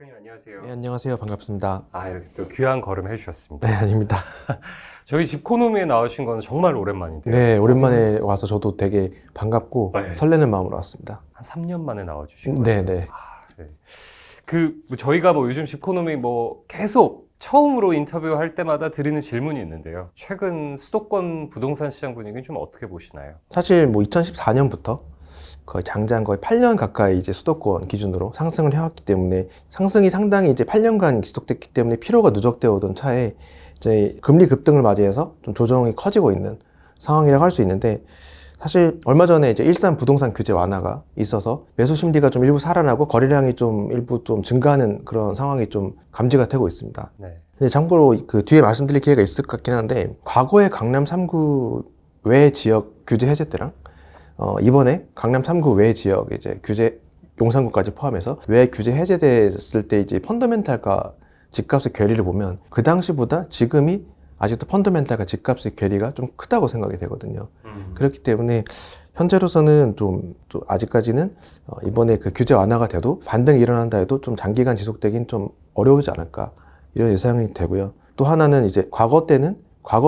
작가님 안녕하세요. 네, 안녕하세요. 반갑습니다. 이렇게 또 귀한 걸음 해주셨습니다. 네, 아닙니다. 저희 집코노미에 나오신 거는 정말 오랜만인데요. 네, 오랜만에 와서 저도 되게 반갑고 네. 설레는 마음으로 왔습니다. 한 3년 만에 나와주신 거예요. 네. 네. 저희가 요즘 집코노미 계속 처음으로 인터뷰할 때마다 드리는 질문이 있는데요. 최근 수도권 부동산 시장 분위기는 좀 어떻게 보시나요? 사실 2014년부터 거의 장장 거의 8년 가까이 이제 수도권 기준으로 상승을 해왔기 때문에 상승이 상당히 이제 8년간 지속됐기 때문에 피로가 누적되어 오던 차에 이제 금리 급등을 맞이해서 좀 조정이 커지고 있는 상황이라고 할 수 있는데, 사실 얼마 전에 이제 일산 부동산 규제 완화가 있어서 매수 심리가 좀 일부 살아나고 거래량이 좀 일부 좀 증가하는 그런 상황이 좀 감지가 되고 있습니다. 네. 근데 참고로 그 뒤에 말씀드릴 기회가 있을 것 같긴 한데, 과거의 강남 3구 외 지역 규제 해제 때랑 이번에 강남 3구 외 지역 이제 규제 용산구까지 포함해서 외 규제 해제됐을 때 이제 펀더멘탈과 집값의 괴리를 보면 그 당시보다 지금이 아직도 펀더멘탈과 집값의 괴리가 좀 크다고 생각이 되거든요. 그렇기 때문에 현재로서는 좀 아직까지는 이번에 그 규제 완화가 돼도 반등이 일어난다 해도 좀 장기간 지속되긴 좀 어려우지 않을까, 이런 예상이 되고요. 또 하나는 이제 과거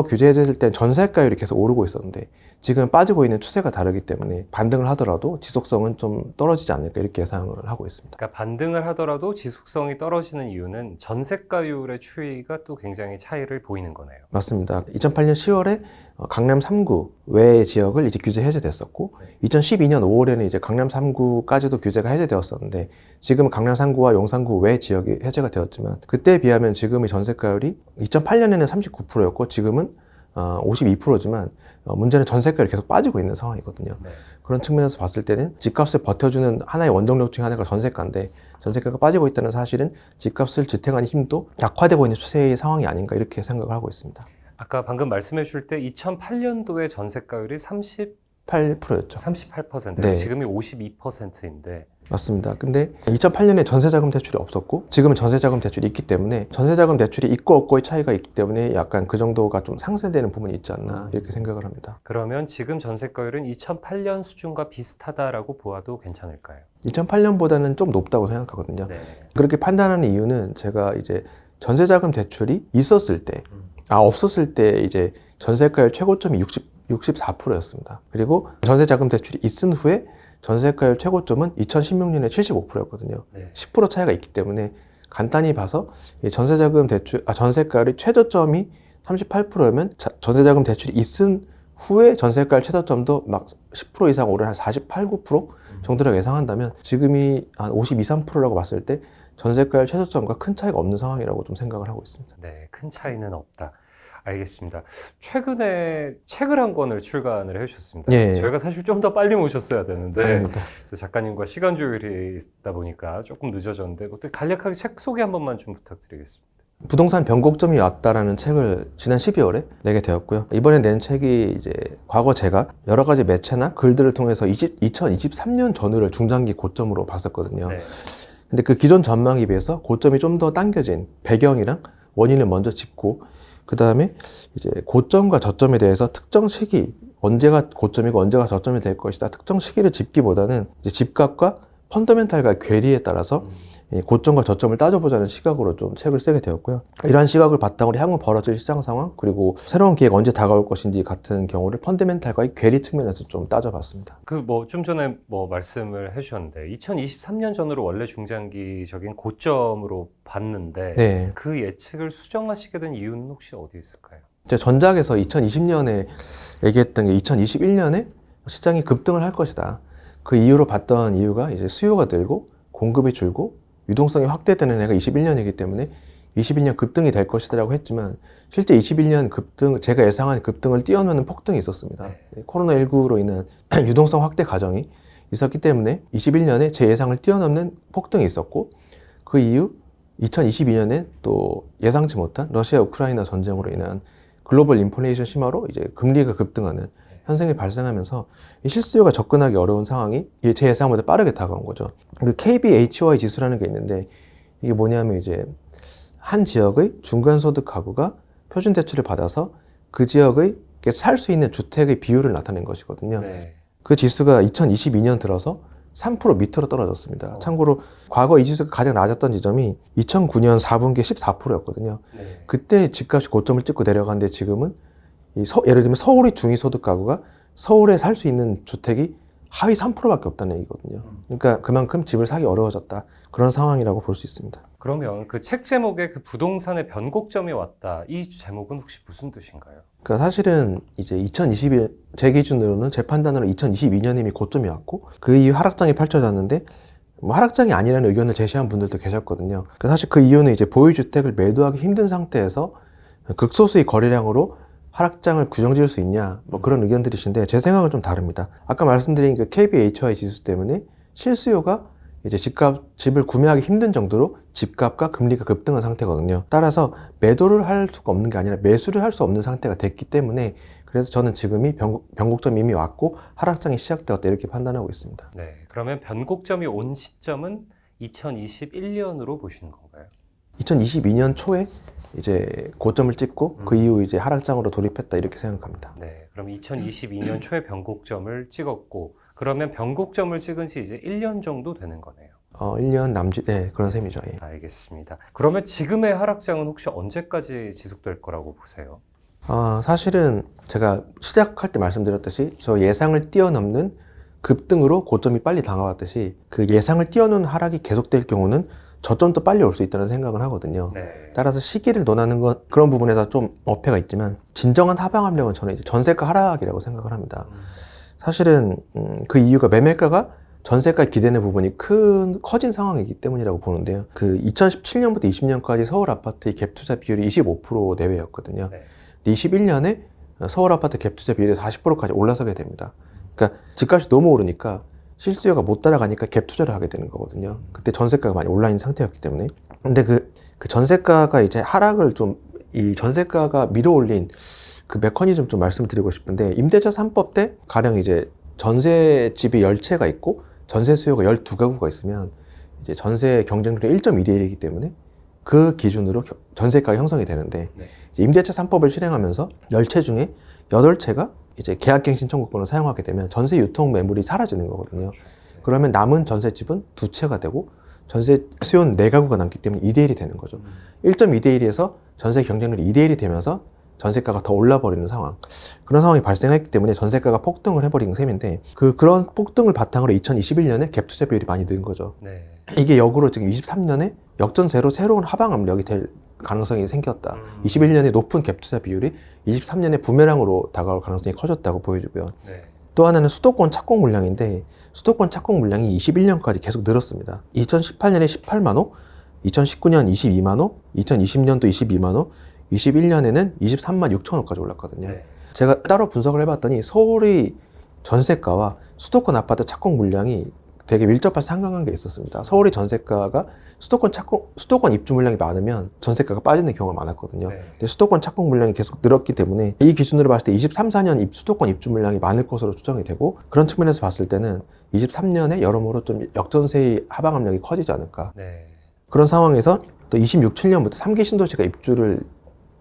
규제 해제될 땐 전세가율이 계속 오르고 있었는데 지금 빠지고 있는 추세가 다르기 때문에 반등을 하더라도 지속성은 좀 떨어지지 않을까, 이렇게 예상을 하고 있습니다. 그러니까 반등을 하더라도 지속성이 떨어지는 이유는 전세가율의 추이가 또 굉장히 차이를 보이는 거네요. 맞습니다. 2008년 10월에 강남 3구 외 지역을 이제 규제 해제됐었고, 2012년 5월에는 이제 강남 3구까지도 규제가 해제되었었는데 지금 강남 3구와 용산구 외 지역이 해제가 되었지만, 그때에 비하면 지금의 전세가율이 2008년에는 39%였고 지금은 52%지만 문제는 전세가율이 계속 빠지고 있는 상황이거든요. 네. 그런 측면에서 봤을 때는 집값을 버텨주는 하나의 원동력 중 하나가 전세가인데, 전세가가 빠지고 있다는 사실은 집값을 지탱하는 힘도 약화되고 있는 추세의 상황이 아닌가, 이렇게 생각을 하고 있습니다. 아까 방금 말씀해 주실 때 2008년도에 전세가율이 8%였죠. 38%, 네. 지금이 52%인데 맞습니다. 근데 2008년에 전세자금 대출이 없었고 지금은 전세자금 대출이 있기 때문에 전세자금 대출이 있고 없고의 차이가 있기 때문에 약간 그 정도가 좀 상쇄되는 부분이 있지 않나, 이렇게 생각을 합니다. 그러면 지금 전세가율은 2008년 수준과 비슷하다라고 보아도 괜찮을까요? 2008년보다는 좀 높다고 생각하거든요. 네. 그렇게 판단하는 이유는 제가 이제 전세자금 대출이 있었을 때, 없었을 때 이제 전세가율 최고점이 64%였습니다. 그리고 전세자금 대출이 있은 후에 전세가율 최고점은 2016년에 75%였거든요. 네. 10% 차이가 있기 때문에 간단히 봐서 전세가율의 최저점이 38%면 전세자금 대출이 있은 후에 전세가율 최저점도 막 10% 이상 오른 한 48, 9% 정도라고 예상한다면 지금이 한 52, 3%라고 봤을 때 전세가율 최저점과 큰 차이가 없는 상황이라고 좀 생각을 하고 있습니다. 네, 큰 차이는 없다. 알겠습니다. 최근에 책을 한 권을 출간을 해주셨습니다. 예. 저희가 사실 좀 더 빨리 모셨어야 되는데 아닙니다. 작가님과 시간 조율이 있다 보니까 조금 늦어졌는데 간략하게 책 소개 한 번만 좀 부탁드리겠습니다. 부동산 변곡점이 왔다라는 책을 지난 12월에 내게 되었고요. 이번에 낸 책이 이제 과거 제가 여러 가지 매체나 글들을 통해서 2023년 전후를 중장기 고점으로 봤었거든요. 네. 근데 그 기존 전망에 비해서 고점이 좀 더 당겨진 배경이랑 원인을 먼저 짚고, 그 다음에 이제 고점과 저점에 대해서 특정 시기, 언제가 고점이고 언제가 저점이 될 것이다, 특정 시기를 짚기보다는 이제 집값과 펀더멘탈과 괴리에 따라서 고점과 저점을 따져보자는 시각으로 좀 책을 쓰게 되었고요. 이러한 시각을 바탕으로 향후 벌어질 시장 상황, 그리고 새로운 기회가 언제 다가올 것인지 같은 경우를 펀더멘탈과의 괴리 측면에서 좀 따져봤습니다. 좀 전에 말씀을 해주셨는데 2023년 전으로 원래 중장기적인 고점으로 봤는데 네. 그 예측을 수정하시게 된 이유는 혹시 어디 있을까요? 제가 전작에서 2020년에 얘기했던 게 2021년에 시장이 급등을 할 것이다. 그 이유로 봤던 이유가 이제 수요가 늘고 공급이 줄고 유동성이 확대되는 해가 21년이기 때문에 21년 급등이 될 것이라고 했지만, 실제 21년 급등, 제가 예상한 급등을 뛰어넘는 폭등이 있었습니다. 코로나19로 인한 유동성 확대 과정이 있었기 때문에 21년에 제 예상을 뛰어넘는 폭등이 있었고, 그 이후 2022년에 또 예상치 못한 러시아 우크라이나 전쟁으로 인한 글로벌 인플레이션 심화로 이제 금리가 급등하는 현상이 발생하면서 이 실수요가 접근하기 어려운 상황이 제 예상보다 빠르게 다가온 거죠. 그 KBHY 지수라는 게 있는데, 이게 뭐냐면 이제 한 지역의 중간소득 가구가 표준 대출을 받아서 그 지역의 살 수 있는 주택의 비율을 나타낸 것이거든요. 네. 그 지수가 2022년 들어서 3% 밑으로 떨어졌습니다. 참고로 과거 이 지수가 가장 낮았던 지점이 2009년 4분기 14%였거든요. 네. 그때 집값이 고점을 찍고 내려갔는데 지금은 예를 들면 서울의 중위소득 가구가 서울에 살 수 있는 주택이 하위 3%밖에 없다는 얘기거든요. 그러니까 그만큼 집을 사기 어려워졌다. 그런 상황이라고 볼 수 있습니다. 그러면 그 책 제목에 그 부동산의 변곡점이 왔다. 이 제목은 혹시 무슨 뜻인가요? 그러니까 사실은 이제 2021, 제 기준으로는 제 판단으로 2022년이 이미 고점이 왔고 그 이후 하락장이 펼쳐졌는데 뭐 하락장이 아니라는 의견을 제시한 분들도 계셨거든요. 그러니까 사실 그 이유는 이제 보유주택을 매도하기 힘든 상태에서 극소수의 거래량으로 하락장을 규정지을 수 있냐 뭐 그런 의견들이신데 제 생각은 좀 다릅니다. 아까 말씀드린 그 KBHI 지수 때문에 실수요가 이제 집을 구매하기 힘든 정도로 집값과 금리가 급등한 상태거든요. 따라서 매도를 할 수가 없는 게 아니라 매수를 할 수 없는 상태가 됐기 때문에 그래서 저는 지금이 변곡점이 이미 왔고 하락장이 시작되었다 이렇게 판단하고 있습니다. 네. 그러면 변곡점이 온 시점은 2021년으로 보시는 건가요? 2022년 초에 이제 고점을 찍고 그 이후 이제 하락장으로 돌입했다 이렇게 생각합니다. 네. 그럼 2022년 초에 변곡점을 찍었고 그러면 변곡점을 찍은 지 이제 1년 정도 되는 거네요. 1년 남짓, 네, 그런 셈이죠. 예. 알겠습니다. 그러면 지금의 하락장은 혹시 언제까지 지속될 거라고 보세요? 사실은 제가 시작할 때 말씀드렸듯이 저 예상을 뛰어넘는 급등으로 고점이 빨리 다가왔듯이 그 예상을 뛰어넘는 하락이 계속될 경우는 저점도 빨리 올 수 있다는 생각을 하거든요. 네. 따라서 시기를 논하는 건 그런 부분에서 좀 어폐가 있지만 진정한 하방 압력은 저는 이제 전세가 하락이라고 생각을 합니다. 사실은 그 이유가 매매가가 전세가 기대는 부분이 커진 상황이기 때문이라고 보는데요. 그 2017년부터 20년까지 서울 아파트의 갭 투자 비율이 25% 내외였거든요. 네. 21년에 서울 아파트 갭 투자 비율이 40%까지 올라서게 됩니다. 그러니까 집값이 너무 오르니까 실수요가 못 따라가니까 갭 투자를 하게 되는 거거든요. 그때 전세가가 많이 올라 있는 상태였기 때문에. 근데 그 전세가가 이제 하락을 이 전세가가 밀어올린 그 메커니즘 좀 말씀드리고 싶은데 임대차 3법 때 가령 이제 전세집이 10채가 있고 전세 수요가 12가구가 있으면 이제 전세 경쟁률이 1.2대 1이기 때문에 그 기준으로 전세가가 형성이 되는데 네. 이제 임대차 3법을 실행하면서 10채 중에 8채가 이제 계약갱신 청구권을 사용하게 되면 전세 유통 매물이 사라지는 거거든요. 그러면 남은 전세집은 2채가 되고 전세 수요는 4가구가 남기 때문에 2대 1이 되는 거죠. 1.2대 1에서 전세 경쟁률이 2대 1이 되면서 전세가가 더 올라버리는 상황, 그런 상황이 발생했기 때문에 전세가가 폭등을 해버린 셈인데 그런 폭등을 바탕으로 2021년에 갭 투자 비율이 많이 는 거죠. 네. 이게 역으로 지금 23년에 역전세로 새로운 하방 압력이 될 가능성이 생겼다. 21년에 높은 갭 투자 비율이 23년에 부메랑으로 다가올 가능성이 커졌다고 보여지고요. 네. 또 하나는 수도권 착공 물량인데 수도권 착공 물량이 21년까지 계속 늘었습니다. 2018년에 18만 호, 2019년 22만 호, 2020년도 22만 호, 21년에는 23만 6천 호까지 올랐거든요. 네. 제가 따로 분석을 해봤더니 서울의 전세가와 수도권 아파트 착공 물량이 되게 밀접한 상관관계가 있었습니다. 서울의 전세가가 수도권 입주 물량이 많으면 전세가가 빠지는 경우가 많았거든요. 네. 근데 수도권 착공 물량이 계속 늘었기 때문에 이 기준으로 봤을 때 23, 4년 수도권 입주 물량이 많을 것으로 추정이 되고 그런 측면에서 봤을 때는 23년에 여러모로 좀 역전세의 하방 압력이 커지지 않을까. 네. 그런 상황에서 또 26, 7년부터 3기 신도시가 입주를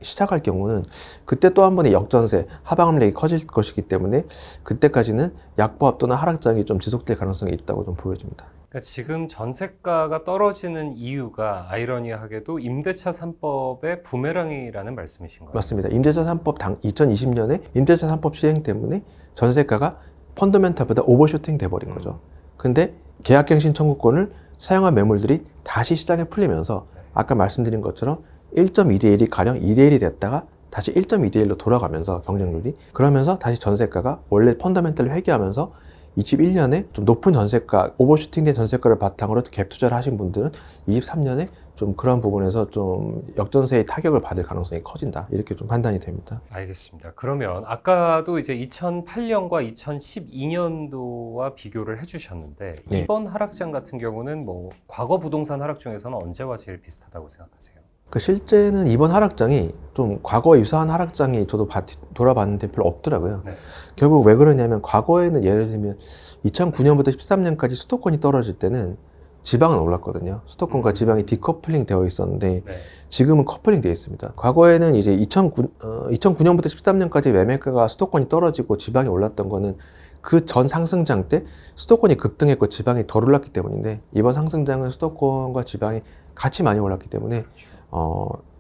시작할 경우는 그때 또 한 번의 역전세, 하방 압력이 커질 것이기 때문에 그때까지는 약보합 또는 하락장이 좀 지속될 가능성이 있다고 좀 보여집니다. 그러니까 지금 전세가가 떨어지는 이유가 아이러니하게도 임대차 3법의 부메랑이라는 말씀이신 거예요? 맞습니다. 임대차 3법 2020년에 임대차 3법 시행 때문에 전세가가 펀더멘탈보다 오버슈팅 돼버린 거죠. 근데 계약갱신 청구권을 사용한 매물들이 다시 시장에 풀리면서 아까 말씀드린 것처럼 1.2대 1이 가령 2대 1이 됐다가 다시 1.2대 1로 돌아가면서 경쟁률이 그러면서 다시 전세가가 원래 펀더멘탈을 회귀하면서 21년에 좀 높은 전세가, 오버슈팅된 전세가를 바탕으로 갭 투자를 하신 분들은 23년에 좀 그런 부분에서 좀 역전세의 타격을 받을 가능성이 커진다. 이렇게 좀 판단이 됩니다. 알겠습니다. 그러면 아까도 이제 2008년과 2012년도와 비교를 해주셨는데 네. 이번 하락장 같은 경우는 뭐 과거 부동산 하락 중에서는 언제와 제일 비슷하다고 생각하세요? 실제는 이번 하락장이 좀 과거에 유사한 하락장이 저도 돌아봤는데 별로 없더라고요. 네. 결국 왜 그러냐면 과거에는 예를 들면 2009년부터 13년까지 수도권이 떨어질 때는 지방은 올랐거든요. 수도권과 지방이 디커플링 되어 있었는데 네. 지금은 커플링 되어 있습니다. 과거에는 이제 2009년부터 13년까지 매매가가 수도권이 떨어지고 지방이 올랐던 거는 그 전 상승장 때 수도권이 급등했고 지방이 덜 올랐기 때문인데 이번 상승장은 수도권과 지방이 같이 많이 올랐기 때문에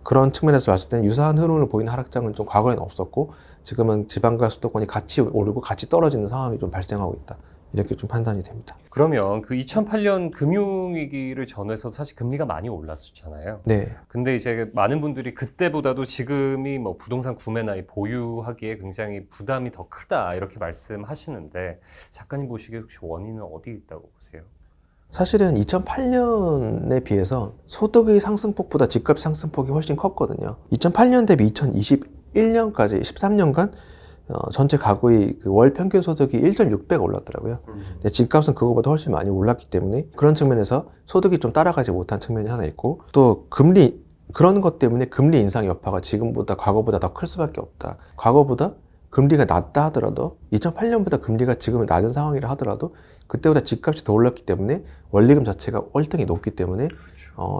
그런 측면에서 봤을 때는 유사한 흐름을 보이는 하락장은 좀 과거에는 없었고 지금은 지방과 수도권이 같이 오르고 같이 떨어지는 상황이 좀 발생하고 있다. 이렇게 좀 판단이 됩니다. 그러면 그 2008년 금융위기를 전후해서 사실 금리가 많이 올랐었잖아요. 네. 근데 이제 많은 분들이 그때보다도 지금이 뭐 부동산 구매나 이 보유하기에 굉장히 부담이 더 크다 이렇게 말씀하시는데 작가님 보시기에 혹시 원인은 어디 있다고 보세요? 사실은 2008년에 비해서 소득의 상승폭보다 집값 상승폭이 훨씬 컸거든요. 2008년 대비 2021년까지 13년간 전체 가구의 그 월 평균 소득이 1.6배가 올랐더라고요. 근데 집값은 그거보다 훨씬 많이 올랐기 때문에 그런 측면에서 소득이 좀 따라가지 못한 측면이 하나 있고 또 금리 그런 것 때문에 금리 인상 여파가 지금보다 과거보다 더 클 수밖에 없다. 과거보다 금리가 낮다 하더라도 2008년보다 금리가 지금은 낮은 상황이라 하더라도 그때보다 집값이 더 올랐기 때문에 원리금 자체가 월등히 높기 때문에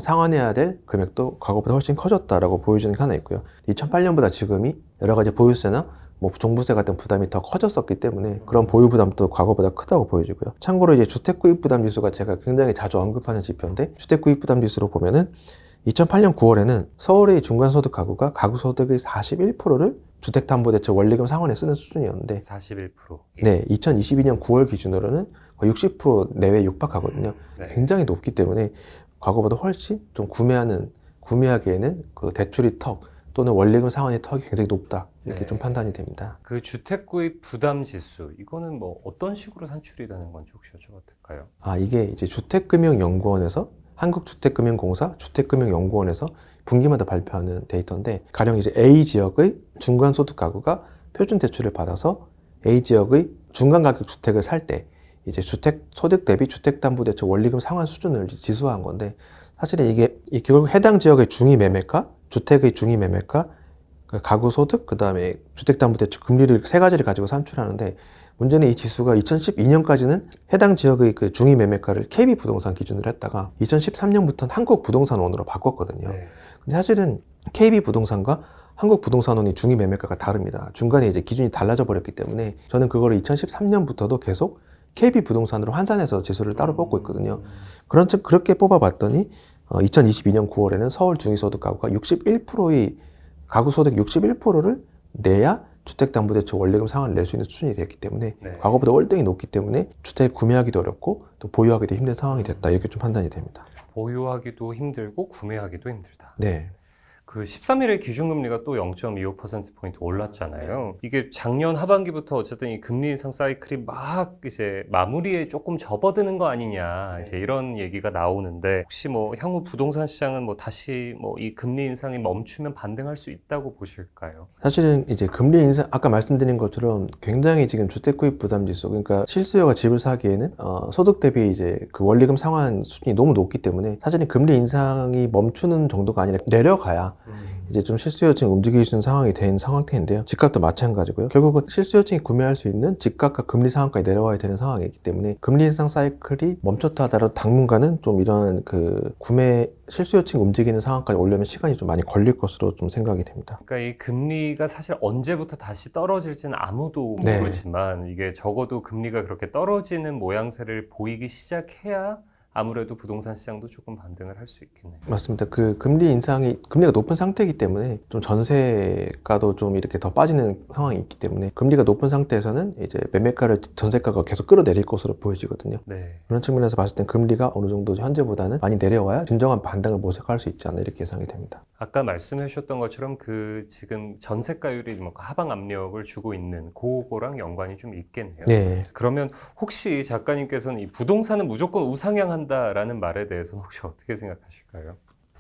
상환해야 될 금액도 과거보다 훨씬 커졌다라고 보여주는 게 하나 있고요. 2008년보다 지금이 여러 가지 보유세나 뭐 종부세 같은 부담이 더 커졌었기 때문에 그런 보유 부담도 과거보다 크다고 보여지고요. 참고로 이제 주택 구입 부담 지수가 제가 굉장히 자주 언급하는 지표인데 주택 구입 부담 지수로 보면은 2008년 9월에는 서울의 중간소득 가구가 가구 소득의 41%를 주택담보대출 원리금 상환에 쓰는 수준이었는데 41%. 네, 2022년 9월 기준으로는 거의 60% 내외에 육박하거든요. 네. 굉장히 높기 때문에 과거보다 훨씬 좀 구매하기에는 그 대출의 턱 또는 원리금 상환의 턱이 굉장히 높다. 이렇게 네. 좀 판단이 됩니다. 그 주택 구입 부담 지수 이거는 뭐 어떤 식으로 산출이 되는 건지 혹시 여쭤봐도 될까요? 이게 이제 주택금융연구원에서 한국주택금융공사 주택금융연구원에서 분기마다 발표하는 데이터인데 가령 이제 A 지역의 중간소득 가구가 표준 대출을 받아서 A 지역의 중간 가격 주택을 살 때 이제 주택 소득 대비 주택담보대출 원리금 상환 수준을 지수화한 건데 사실은 이게 결국 해당 지역의 중위 매매가 주택의 중위 매매가 가구 소득 그다음에 주택담보대출 금리를 세 가지를 가지고 산출하는데 문제는 이 지수가 2012년까지는 해당 지역의 그 중위 매매가를 KB 부동산 기준으로 했다가 2013년부터는 한국 부동산원으로 바꿨거든요. 네. 근데 사실은 KB 부동산과 한국 부동산원이 중위 매매가가 다릅니다. 중간에 이제 기준이 달라져 버렸기 때문에 저는 그거를 2013년부터도 계속 KB 부동산으로 환산해서 지수를 따로 뽑고 있거든요. 그렇게 뽑아봤더니 2022년 9월에는 서울 중위소득 가구가 61%의 가구 소득 61%를 내야 주택담보대출 원리금 상환을 낼 수 있는 수준이 됐기 때문에 네. 과거보다 월등히 높기 때문에 주택 구매하기도 어렵고 또 보유하기도 힘든 상황이 됐다 이렇게 좀 판단이 됩니다. 보유하기도 힘들고 구매하기도 힘들다. 네. 그 13일에 기준금리가 또 0.25%포인트 올랐잖아요. 이게 작년 하반기부터 어쨌든 이 금리 인상 사이클이 막 이제 마무리에 조금 접어드는 거 아니냐 이제 이런 얘기가 나오는데 혹시 뭐 향후 부동산 시장은 뭐 다시 뭐 이 금리 인상이 멈추면 반등할 수 있다고 보실까요? 사실은 이제 금리 인상 아까 말씀드린 것처럼 굉장히 지금 주택 구입 부담 지수 그러니까 실수요가 집을 사기에는 소득 대비 이제 그 원리금 상환 수준이 너무 높기 때문에 사실은 금리 인상이 멈추는 정도가 아니라 내려가야 이제 좀 실수요층이 움직일 수 있는 상황이 된 상황인데요. 집값도 마찬가지고요. 결국은 실수요층이 구매할 수 있는 집값과 금리 상황까지 내려와야 되는 상황이기 때문에 금리 인상 사이클이 멈췄다 하더라도 당분간은 좀 이런 그 구매 실수요층이 움직이는 상황까지 오려면 시간이 좀 많이 걸릴 것으로 좀 생각이 됩니다. 그러니까 이 금리가 사실 언제부터 다시 떨어질지는 아무도 네. 모르지만 이게 적어도 금리가 그렇게 떨어지는 모양새를 보이기 시작해야 아무래도 부동산 시장도 조금 반등을 할 수 있겠네요. 맞습니다. 그 금리가 높은 상태이기 때문에 좀 전세가도 좀 이렇게 더 빠지는 상황이 있기 때문에 금리가 높은 상태에서는 이제 매매가를 전세가가 계속 끌어내릴 것으로 보여지거든요. 네. 그런 측면에서 봤을 땐 금리가 어느 정도 현재보다는 많이 내려와야 진정한 반등을 모색할 수 있지 않나 이렇게 예상이 됩니다. 아까 말씀해 주셨던 것처럼 그 지금 전세가율이 뭐 하방 압력을 주고 있는 그거랑 연관이 좀 있겠네요. 네. 그러면 혹시 작가님께서는 이 부동산은 무조건 우상향한다라는 말에 대해서는 혹시 어떻게 생각하실까요?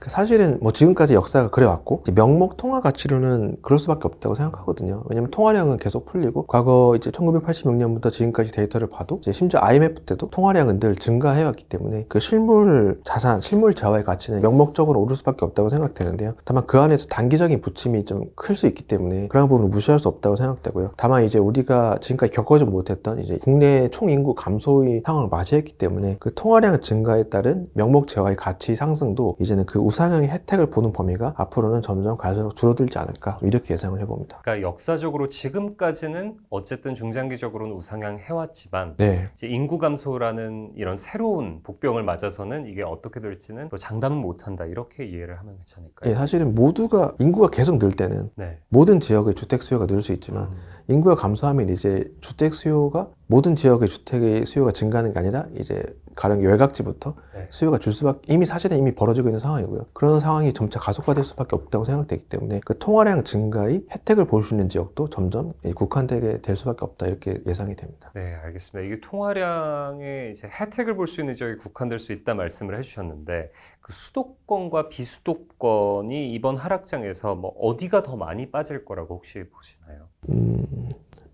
사실은 뭐 지금까지 역사가 그래왔고 명목 통화 가치로는 그럴 수밖에 없다고 생각하거든요. 왜냐면 통화량은 계속 풀리고 과거 이제 1986년부터 지금까지 데이터를 봐도 이제 심지어 IMF 때도 통화량은 늘 증가해왔기 때문에 그 실물 자산, 실물 재화의 가치는 명목적으로 오를 수밖에 없다고 생각되는데요. 다만 그 안에서 단기적인 부침이 좀 클 수 있기 때문에 그런 부분을 무시할 수 없다고 생각되고요. 다만 이제 우리가 지금까지 겪어지 못했던 이제 국내 총인구 감소의 상황을 맞이했기 때문에 그 통화량 증가에 따른 명목 재화의 가치 상승도 이제는 그 우상향의 혜택을 보는 범위가 앞으로는 점점 갈수록 줄어들지 않을까 이렇게 예상을 해봅니다. 그러니까 역사적으로 지금까지는 어쨌든 중장기적으로는 우상향 해왔지만 네. 이제 인구 감소라는 이런 새로운 복병을 맞아서는 이게 어떻게 될지는 또 장담은 못한다 이렇게 이해를 하면 괜찮을까요? 예, 사실은 모두가 인구가 계속 늘 때는 네. 모든 지역의 주택 수요가 늘 수 있지만 인구가 감소하면 이제 주택 수요가 모든 지역의 주택의 수요가 증가하는 게 아니라 이제 가령 외곽지부터 네. 수요가 줄 수밖에 사실은 이미 벌어지고 있는 상황이고요. 그런 상황이 점차 가속화될 수밖에 없다고 생각되기 때문에 그 통화량 증가의 혜택을 볼 수 있는 지역도 점점 국한되게 될 수밖에 없다 이렇게 예상이 됩니다. 네, 알겠습니다. 이게 통화량의 이제 혜택을 볼 수 있는 지역이 국한될 수 있다 말씀을 해주셨는데 그 수도권과 비수도권이 이번 하락장에서 뭐 어디가 더 많이 빠질 거라고 혹시 보시나요?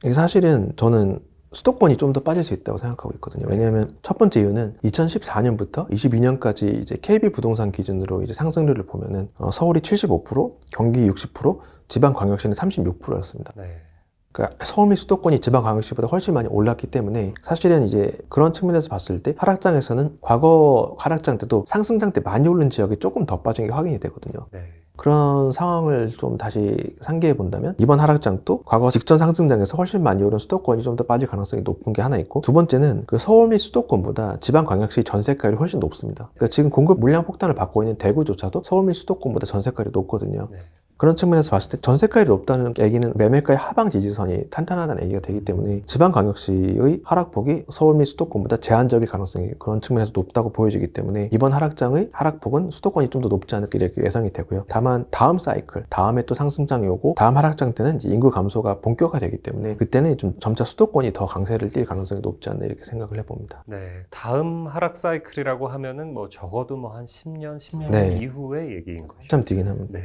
이게 사실은 저는 수도권이 좀 더 빠질 수 있다고 생각하고 있거든요. 왜냐하면 첫 번째 이유는 2014년부터 22년까지 이제 KB 부동산 기준으로 이제 상승률을 보면은 서울이 75%, 경기 60%, 지방광역시는 36%였습니다. 네. 그러니까 서울 및 수도권이 지방광역시보다 훨씬 많이 올랐기 때문에 사실은 이제 그런 측면에서 봤을 때 하락장에서는 과거 하락장 때도 상승장 때 많이 오른 지역이 조금 더 빠진 게 확인이 되거든요. 네. 그런 상황을 좀 다시 상기해 본다면 이번 하락장도 과거 직전 상승장에서 훨씬 많이 오른 수도권이 좀 더 빠질 가능성이 높은 게 하나 있고, 두 번째는 그 서울 및 수도권보다 지방광역시 전세가율이 훨씬 높습니다. 그러니까 지금 공급 물량 폭탄을 받고 있는 대구조차도 서울 및 수도권보다 전세가율이 높거든요. 네. 그런 측면에서 봤을 때 전세가율이 높다는 얘기는 매매가의 하방 지지선이 탄탄하다는 얘기가 되기 때문에 지방광역시의 하락폭이 서울 및 수도권보다 제한적일 가능성이 그런 측면에서 높다고 보여지기 때문에 이번 하락장의 하락폭은 수도권이 좀 더 높지 않을까 이렇게 예상이 되고요. 다만 다음 사이클, 다음에 또 상승장이 오고 다음 하락장 때는 이제 인구 감소가 본격화되기 때문에 그때는 좀 점차 수도권이 더 강세를 띌 가능성이 높지 않나 이렇게 생각을 해봅니다. 네. 다음 하락 사이클이라고 하면은 뭐 적어도 뭐 한 10년 네. 이후의 얘기인 것이죠. 한참 뛰긴 합니다. 네,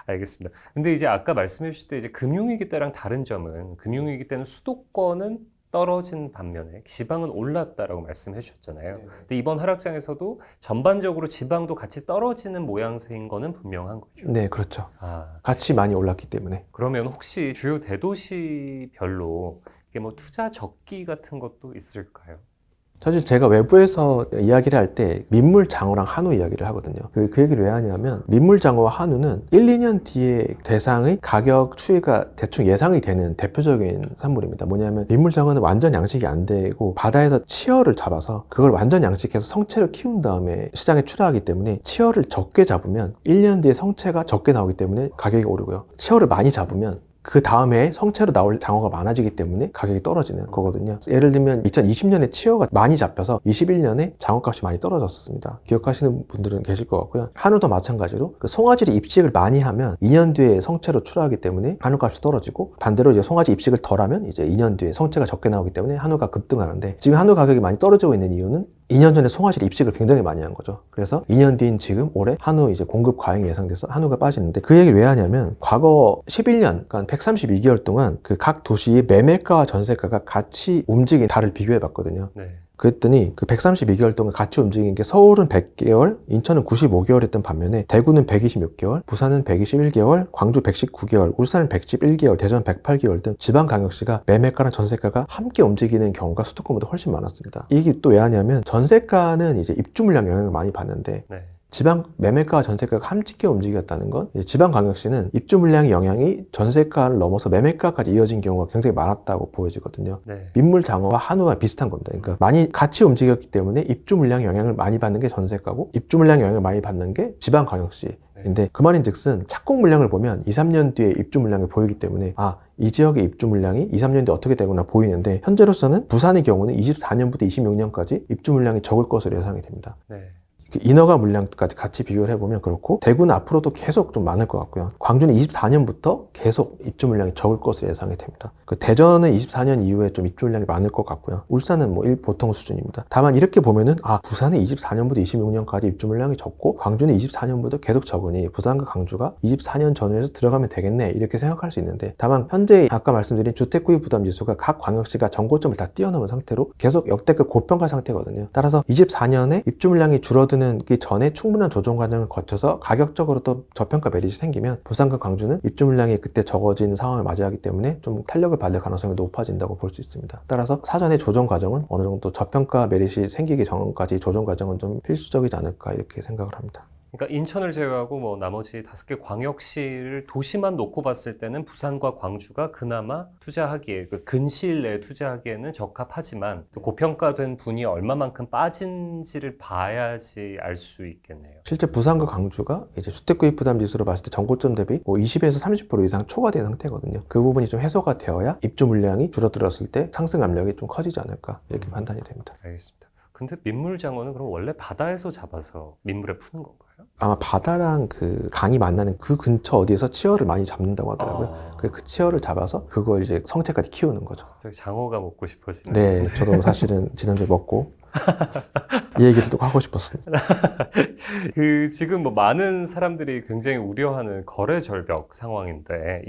알겠습니다. 근데 이제 아까 말씀해 주실 때 이제 금융위기 때랑 다른 점은 금융위기 때는 수도권은 떨어진 반면에 지방은 올랐다라고 말씀해 주셨잖아요. 근데 이번 하락장에서도 전반적으로 지방도 같이 떨어지는 모양새인 거는 분명한 거죠. 네, 그렇죠. 아, 같이 많이 올랐기 때문에. 그러면 혹시 주요 대도시별로 이게 뭐 투자 적기 같은 것도 있을까요? 사실 제가 외부에서 이야기를 할 때 민물장어랑 한우 이야기를 하거든요. 그 얘기를 왜 하냐면 민물장어와 한우는 1, 2년 뒤에 대상의 가격 추이가 대충 예상이 되는 대표적인 산물입니다. 뭐냐면 민물장어는 완전 양식이 안 되고 바다에서 치어를 잡아서 그걸 완전 양식해서 성체를 키운 다음에 시장에 출하하기 때문에 치어를 적게 잡으면 1년 뒤에 성체가 적게 나오기 때문에 가격이 오르고요. 치어를 많이 잡으면 그 다음에 성체로 나올 장어가 많아지기 때문에 가격이 떨어지는 거거든요. 예를 들면 2020년에 치어가 많이 잡혀서 21년에 장어값이 많이 떨어졌었습니다. 기억하시는 분들은 계실 것 같고요. 한우도 마찬가지로 그 송아지를 입식을 많이 하면 2년 뒤에 성체로 출하하기 때문에 한우값이 떨어지고, 반대로 이제 송아지 입식을 덜하면 이제 2년 뒤에 성체가 적게 나오기 때문에 한우가 급등하는데, 지금 한우 가격이 많이 떨어지고 있는 이유는 2년 전에 송아지를 입식을 굉장히 많이 한 거죠. 그래서 2년 뒤인 지금 올해 한우 이제 공급 과잉이 예상돼서 한우가 빠지는데, 그 얘기를 왜 하냐면 과거 11년, 그러니까 132개월 동안 그 각 도시의 매매가와 전세가가 같이 움직인 달을 비교해 봤거든요. 네. 그랬더니 그 132개월 동안 같이 움직인 게 서울은 100개월, 인천은 95개월 했던 반면에 대구는 126개월, 부산은 121개월, 광주 119개월, 울산은 111개월, 대전 108개월 등 지방광역시가 매매가랑 전세가가 함께 움직이는 경우가 수도권보다 훨씬 많았습니다. 이게 또 왜 하냐면 전세가는 이제 입주 물량 영향을 많이 받는데 네. 지방 매매가와 전세가가 함께 움직였다는 건 지방광역시는 입주 물량의 영향이 전세가를 넘어서 매매가까지 이어진 경우가 굉장히 많았다고 보여지거든요. 네. 민물장어와 한우와 비슷한 겁니다. 그러니까 많이 같이 움직였기 때문에 입주 물량의 영향을 많이 받는 게 전세가고 입주 물량의 영향을 많이 받는 게 지방광역시인데, 그 말인즉슨 착공 물량을 보면 2, 3년 뒤에 입주 물량이 보이기 때문에 이 지역의 입주 물량이 2, 3년 뒤에 어떻게 되구나 보이는데, 현재로서는 부산의 경우는 24년부터 26년까지 입주 물량이 적을 것으로 예상이 됩니다. 네. 인허가 물량까지 같이 비교를 해보면 그렇고, 대구는 앞으로도 계속 좀 많을 것 같고요. 광주는 24년부터 계속 입주 물량이 적을 것으로 예상이 됩니다. 대전은 24년 이후에 좀 입주 물량이 많을 것 같고요. 울산은 뭐 보통 수준입니다. 다만 이렇게 보면은 부산은 24년부터 26년까지 입주 물량이 적고 광주는 24년부터 계속 적으니 부산과 광주가 24년 전후에서 들어가면 되겠네 이렇게 생각할 수 있는데, 다만 현재 아까 말씀드린 주택구입 부담 지수가 각 광역시가 전고점을 다 뛰어넘은 상태로 계속 역대급 고평가 상태거든요. 따라서 24년에 입주 물량이 줄어든 그 전에 충분한 조정 과정을 거쳐서 가격적으로 또 저평가 메리트 생기면 부산과 광주는 입주 물량이 그때 적어진 상황을 맞이하기 때문에 좀 탄력을 받을 가능성이 높아진다고 볼 수 있습니다. 따라서 사전에 조정 과정은 어느 정도 저평가 메리트 생기기 전까지 조정 과정은 좀 필수적이지 않을까 이렇게 생각을 합니다. 그러니까 인천을 제외하고 뭐 나머지 5개 광역시를 도시만 놓고 봤을 때는 부산과 광주가 그나마 투자하기에 그 근시일 내에 투자하기에는 적합하지만 또 고평가된 분이 얼마만큼 빠진지를 봐야지 알 수 있겠네요. 실제 부산과 광주가 이제 주택구입 부담 지수로 봤을 때 전고점 대비 뭐 20에서 30% 이상 초과된 상태거든요. 그 부분이 좀 해소가 되어야 입주 물량이 줄어들었을 때 상승 압력이 좀 커지지 않을까 이렇게 판단이 됩니다. 알겠습니다. 근데 민물장어는 그럼 원래 바다에서 잡아서 민물에 푸는 건가요? 아마 바다랑 그 강이 만나는 그 근처 어디에서 치어를 많이 잡는다고 하더라고요. 그 치어를 잡아서 그걸 이제 성체까지 키우는 거죠. 장어가 먹고 싶어지는. 네, 저도 사실은 지난주에 먹고 이 얘기를 또 하고 싶었습니다. 그 지금 뭐 많은 사람들이 굉장히 우려하는 거래 절벽 상황인데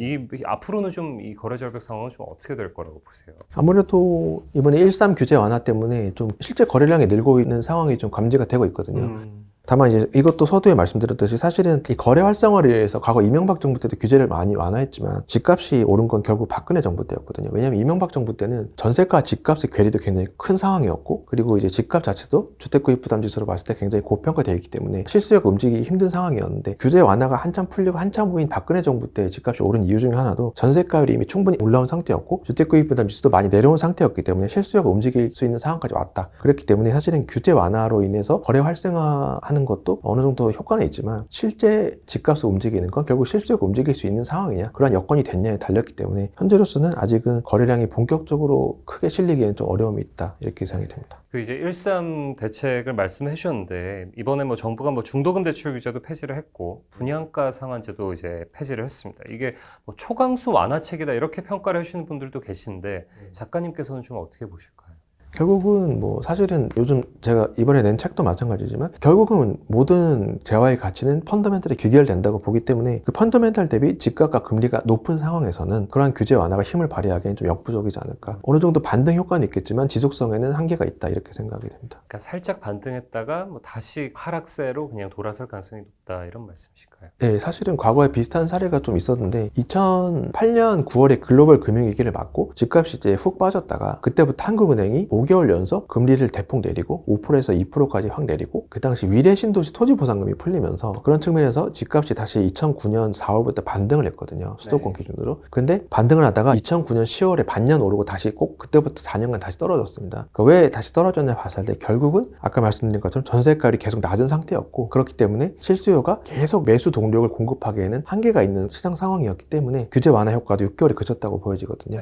앞으로는 좀 이 거래 절벽 상황은 좀 어떻게 될 거라고 보세요? 아무래도 이번에 1.3 규제 완화 때문에 좀 실제 거래량이 늘고 있는 상황이 좀 감지가 되고 있거든요. 다만 이제 이것도 서두에 말씀드렸듯이 사실은 이 거래 활성화를 위해서 과거 이명박 정부 때도 규제를 많이 완화했지만 집값이 오른 건 결국 박근혜 정부 때였거든요. 왜냐하면 이명박 정부 때는 전세가 집값의 괴리도 굉장히 큰 상황이었고 그리고 이제 집값 자체도 주택구입 부담 지수로 봤을 때 굉장히 고평가되어 있기 때문에 실수요가 움직이기 힘든 상황이었는데 규제 완화가 한참 풀리고 한참 후인 박근혜 정부 때 집값이 오른 이유 중에 하나도 전세가율이 이미 충분히 올라온 상태였고 주택구입 부담 지수도 많이 내려온 상태였기 때문에 실수요가 움직일 수 있는 상황까지 왔다. 그렇기 때문에 사실은 규제 완화로 인해서 거래 활성화하는 것도 어느 정도 효과는 있지만 실제 집값을 움직이는 건 결국 실수요가 움직일 수 있는 상황이냐 그런 여건이 됐냐에 달렸기 때문에 현재로서는 아직은 거래량이 본격적으로 크게 실리기에는 좀 어려움이 있다 이렇게 생각이 됩니다. 그 이제 1.3 대책을 말씀해 주셨는데 이번에 뭐 정부가 뭐 중도금 대출 규제도 폐지를 했고 분양가 상한제도 이제 폐지를 했습니다. 이게 뭐 초강수 완화책이다 이렇게 평가를 해주시는 분들도 계신데 작가님께서는 좀 어떻게 보실까요? 결국은 뭐 사실은 요즘 제가 이번에 낸 책도 마찬가지지만 결국은 모든 재화의 가치는 펀더멘털에 귀결된다고 보기 때문에 그 펀더멘털 대비 집값과 금리가 높은 상황에서는 그러한 규제 완화가 힘을 발휘하기엔 좀 역부족이지 않을까. 어느 정도 반등 효과는 있겠지만 지속성에는 한계가 있다 이렇게 생각이 됩니다. 그러니까 살짝 반등했다가 뭐 다시 하락세로 그냥 돌아설 가능성이 높다 이런 말씀이실까요? 네, 사실은 과거에 비슷한 사례가 좀 있었는데 2008년 9월에 글로벌 금융위기를 맞고 집값이 이제 훅 빠졌다가 그때부터 한국은행이 5개월 연속 금리를 대폭 내리고 5%에서 2%까지 확 내리고 그 당시 위례 신도시 토지보상금이 풀리면서 그런 측면에서 집값이 다시 2009년 4월부터 반등을 했거든요. 수도권 기준으로. 근데 반등을 하다가 2009년 10월에 반년 오르고 다시 꼭 그때부터 4년간 다시 떨어졌습니다. 그러니까 왜 다시 떨어졌냐 봤을 때 결국은 아까 말씀드린 것처럼 전세가율이 계속 낮은 상태였고 그렇기 때문에 실수요가 계속 매수 동력을 공급하기에는 한계가 있는 시장 상황이었기 때문에 규제 완화 효과도 6개월에 그쳤다고 보여지거든요.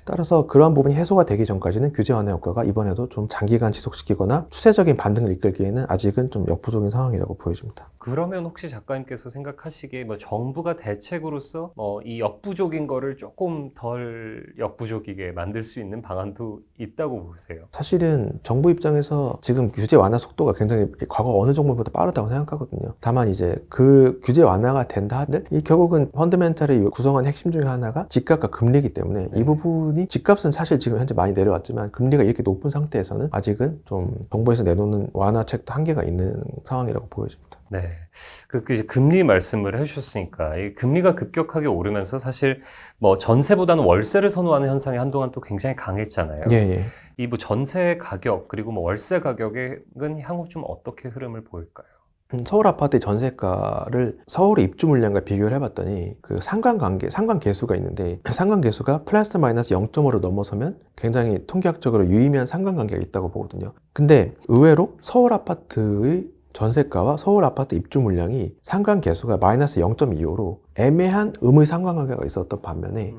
따라서 그러한 부분이 해소가 되기 전까지는 규제 완화 효과가 이번에도 좀 장기간 지속시키거나 추세적인 반등을 이끌기에는 아직은 좀 역부족인 상황이라고 보여집니다. 그러면 혹시 작가님께서 생각하시기에 뭐 정부가 대책으로서 뭐 이 역부족인 거를 조금 덜 역부족이게 만들 수 있는 방안도 있다고 보세요? 사실은 정부 입장에서 지금 규제 완화 속도가 굉장히 과거 어느 정부보다 빠르다고 생각하거든요. 다만 이제 그 규제 완화가 된다 한들 이 결국은 펀더멘털을 구성한 핵심 중에 하나가 집값과 금리이기 때문에 이 부분이 집값은 사실 지금 현재 많이 내려왔지만 금리가 이렇게 높은 상태에서는 아직은 좀 정부에서 내놓는 완화책도 한계가 있는 상황이라고 보여집니다. 네. 이제 금리 말씀을 해주셨으니까, 이 금리가 급격하게 오르면서 사실 뭐 전세보다는 월세를 선호하는 현상이 한동안 또 굉장히 강했잖아요. 예. 이 뭐 전세 가격, 그리고 뭐 월세 가격은 향후 좀 어떻게 흐름을 보일까요? 서울 아파트의 전세가를 서울의 입주 물량과 비교를 해봤더니 그 상관계수가 있는데 상관계수가 플러스 마이너스 0.5를 넘어서면 굉장히 통계학적으로 유의미한 상관관계가 있다고 보거든요. 근데 의외로 서울 아파트의 전세가와 서울 아파트 입주 물량이 상관계수가 마이너스 0.25로 애매한 음의 상관관계가 있었던 반면에